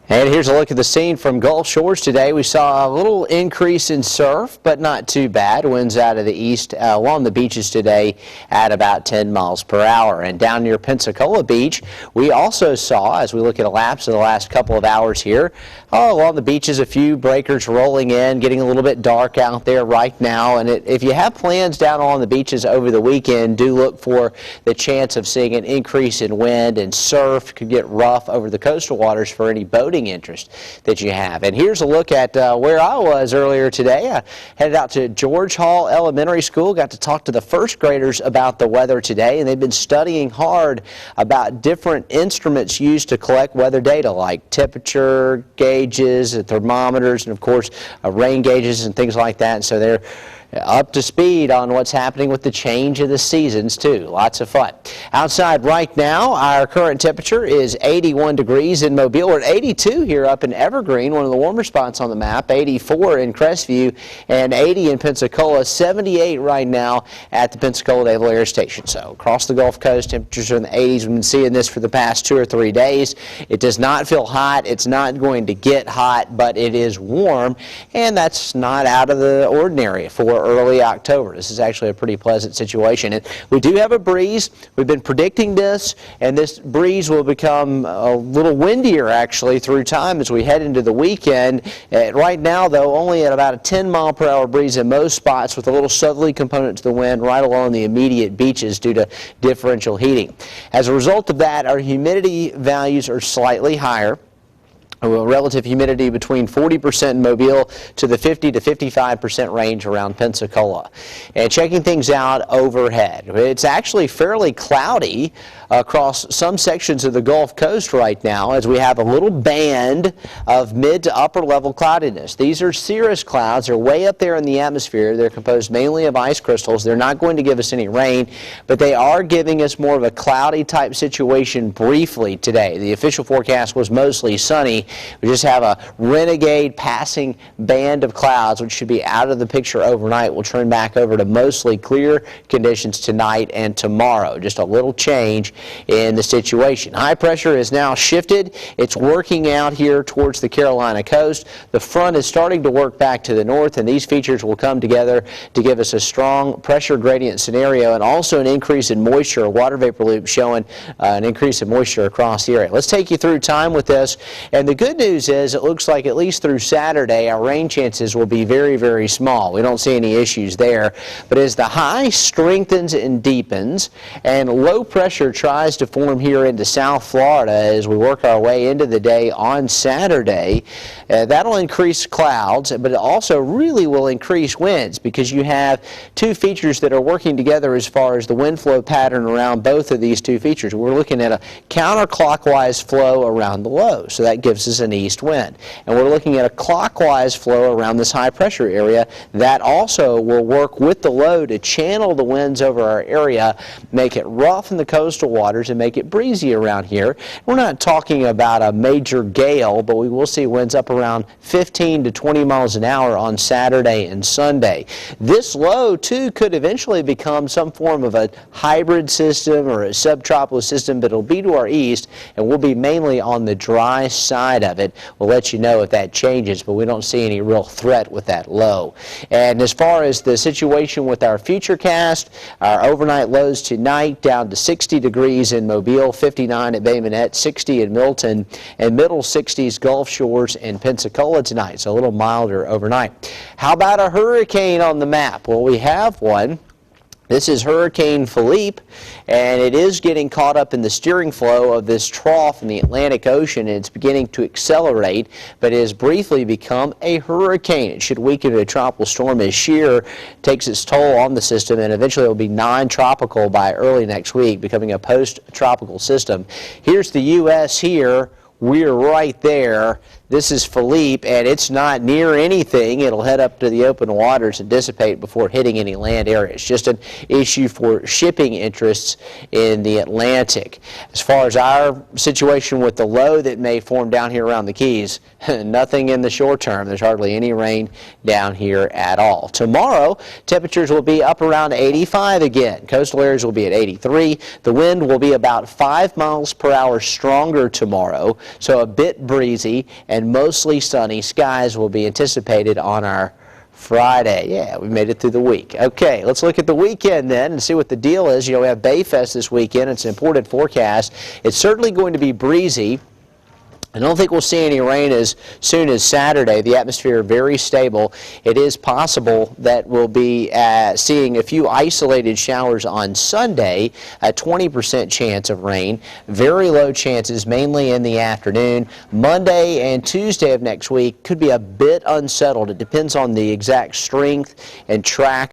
And here's a look at the scene from Gulf Shores today. We saw a little increase in surf, but not too bad. Winds out of the east along the beaches today at about 10 miles per hour. And down near Pensacola Beach, we also saw, as we look at a lapse of the last couple of hours here, along the beaches, a few breakers rolling in, getting a little bit dark out there right now. And if you have plans down along the beaches over the weekend, do look for the chance of seeing an increase in wind, and surf could get rough over the coastal waters for any boating interest that you have. And here's a look at where I was earlier today. I headed out to George Hall Elementary School, got to talk to the first graders about the weather today, and they've been studying hard about different instruments used to collect weather data, like temperature gauges, thermometers, and of course rain gauges and things like that. And so they're up to speed on what's happening with the change of the seasons too. Lots of fun. Outside right now, our current temperature is 81 degrees in Mobile. We're at 82 here up in Evergreen, one of the warmer spots on the map, 84 in Crestview, and 80 in Pensacola, 78 right now at the Pensacola Naval Air Station. So across the Gulf Coast, temperatures are in the 80s. We've been seeing this for the past 2 or 3 days. It does not feel hot. It's not going to get hot, but it is warm, and that's not out of the ordinary for early October. This is actually a pretty pleasant situation. And we do have a breeze. We've been predicting this, and this breeze will become a little windier actually through time as we head into the weekend. Right now, though, only at about a 10-mile-per-hour breeze in most spots, with a little southerly component to the wind right along the immediate beaches due to differential heating. As a result of that, our humidity values are slightly higher. Relative humidity between 40% in Mobile to the 50 to 55% range around Pensacola. And checking things out overhead, it's actually fairly cloudy across some sections of the Gulf Coast right now, as we have a little band of mid to upper level cloudiness. These are cirrus clouds. They're way up there in the atmosphere. They're composed mainly of ice crystals. They're not going to give us any rain, but they are giving us more of a cloudy type situation briefly today. The official forecast was mostly sunny. We just have a renegade passing band of clouds, which should be out of the picture overnight. We'll turn back over to mostly clear conditions tonight and tomorrow. Just a little change in the situation. High pressure is now shifted. It's working out here towards the Carolina coast. The front is starting to work back to the north, and these features will come together to give us a strong pressure gradient scenario, and also an increase in moisture. A water vapor loop showing an increase in moisture across the area. Let's take you through time with this. And the good news is it looks like at least through Saturday our rain chances will be very, very small. We don't see any issues there. But as the high strengthens and deepens and low pressure tries to form here into South Florida as we work our way into the day on Saturday, that'll increase clouds, but it also really will increase winds, because you have two features that are working together as far as the wind flow pattern around both of these two features. We're looking at a counterclockwise flow around the low, so that gives us an east wind. And we're looking at a clockwise flow around this high pressure area that also will work with the low to channel the winds over our area, make it rough in the coastal waters, and make it breezy around here. We're not talking about a major gale, but we will see winds up around 15 to 20 miles an hour on Saturday and Sunday. This low too could eventually become some form of a hybrid system or a subtropical system, but it'll be to our east, and we'll be mainly on the dry side of it. We'll let you know if that changes, but we don't see any real threat with that low. And as far as the situation with our futurecast, our overnight lows tonight down to 60 degrees in Mobile, 59 at Bay Minette, 60 in Milton, and middle 60s Gulf Shores and Pensacola tonight, so a little milder overnight. How about a hurricane on the map? Well, we have one. This is Hurricane Philippe, and it is getting caught up in the steering flow of this trough in the Atlantic Ocean, and it's beginning to accelerate, but it has briefly become a hurricane. It should weaken to a tropical storm as shear takes its toll on the system, and eventually it will be non-tropical by early next week, becoming a post-tropical system. Here's the U.S. here. We're right there. This is Philippe, and it's not near anything. It'll head up to the open waters and dissipate before hitting any land area. It's just an issue for shipping interests in the Atlantic. As far as our situation with the low that may form down here around the Keys, nothing in the short term. There's hardly any rain down here at all. Tomorrow, temperatures will be up around 85 again. Coastal areas will be at 83. The wind will be about 5 miles per hour stronger tomorrow, so a bit breezy, and mostly sunny skies will be anticipated on our Friday. Yeah, we made it through the week. Okay, let's look at the weekend then and see what the deal is. You know, we have Bayfest this weekend. It's an imported forecast. It's certainly going to be breezy. I don't think we'll see any rain as soon as Saturday. The atmosphere very stable. It is possible that we'll be seeing a few isolated showers on Sunday, a 20% chance of rain. Very low chances, mainly in the afternoon. Monday and Tuesday of next week could be a bit unsettled. It depends on the exact strength and track